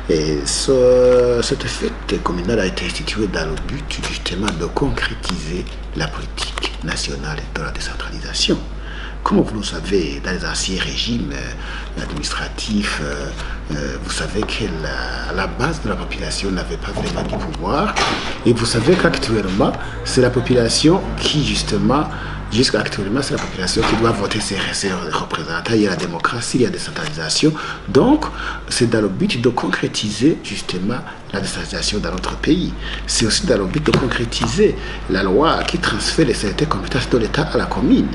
Et cette fête communale a été instituée dans le but justement de concrétiser la politique nationale de la décentralisation. Comme vous le savez, dans les anciens régimes administratifs, vous savez que la base de la population n'avait pas vraiment du pouvoir. Et vous savez qu'actuellement, c'est la population qui justement, jusqu'à actuellement, c'est la population qui doit voter ses représentants. Il y a la démocratie, il y a la décentralisation. Donc, c'est dans le but de concrétiser justement la décentralisation dans notre pays. C'est aussi dans le but de concrétiser la loi qui transfère certaines compétences de l'État à la commune.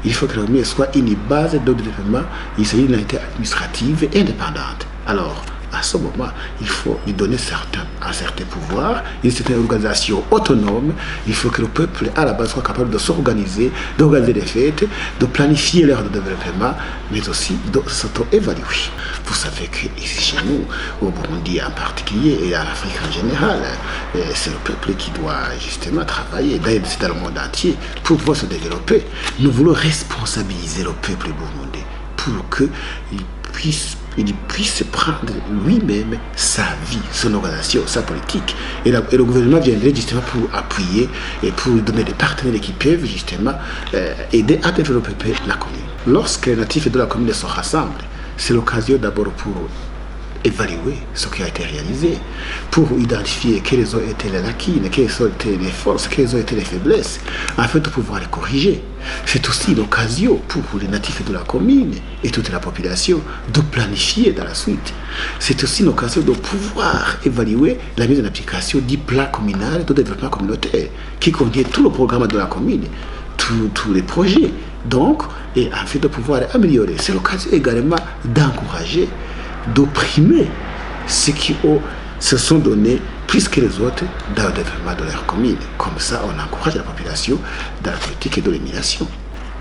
Il faut que la commune soit une base de développement. Il s'agit d'une entité administrative et indépendante. Alors, à ce moment, il faut lui donner un certain pouvoir, une certaine organisation autonome. Il faut que le peuple, à la base, soit capable de s'organiser, d'organiser des fêtes, de planifier leur développement, mais aussi de s'auto-évaluer. Vous savez qu'ici chez nous, au Burundi en particulier, et en Afrique en général, c'est le peuple qui doit justement travailler, d'ailleurs c'est dans le monde entier, pour pouvoir se développer. Nous voulons responsabiliser le peuple burundais pour qu'il puisse prendre lui-même sa vie, son organisation, sa politique. Et le gouvernement viendrait justement pour appuyer et pour donner des partenaires qui peuvent justement aider à développer la commune. Lorsque les natifs de la commune se rassemblent, c'est l'occasion d'abord pour évaluer ce qui a été réalisé, pour identifier quelles ont été les lacunes, quelles ont été les forces, quelles ont été les faiblesses, afin de pouvoir les corriger. C'est aussi l'occasion pour les natifs de la commune et toute la population de planifier dans la suite. C'est aussi l'occasion de pouvoir évaluer la mise en application du plan communal de développement communautaire, qui contient tout le programme de la commune, tous les projets. Donc, et afin de pouvoir améliorer, c'est l'occasion également d'encourager, d'opprimer ceux qui se sont donnés plus que les autres dans le développement de leur commune. Comme ça, on encourage la population dans la politique et de l'émigration.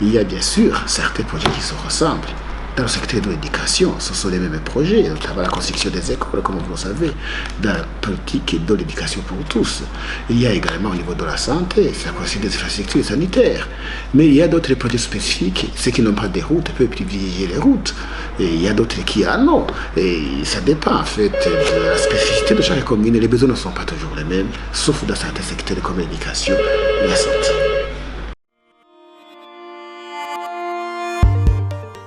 Il y a bien sûr certains projets qui se ressemblent. Dans le secteur de l'éducation, ce sont les mêmes projets, notamment la construction des écoles, comme vous le savez, dans la politique de l'éducation pour tous. Il y a également au niveau de la santé, c'est la construction des infrastructures sanitaires. Mais il y a d'autres projets spécifiques, ceux qui n'ont pas de routes peuvent privilégier les routes. Et il y a d'autres qui en ont. Et ça dépend en fait de la spécificité de chaque commune. Les besoins ne sont pas toujours les mêmes, sauf dans certains secteurs comme l'éducation et la santé.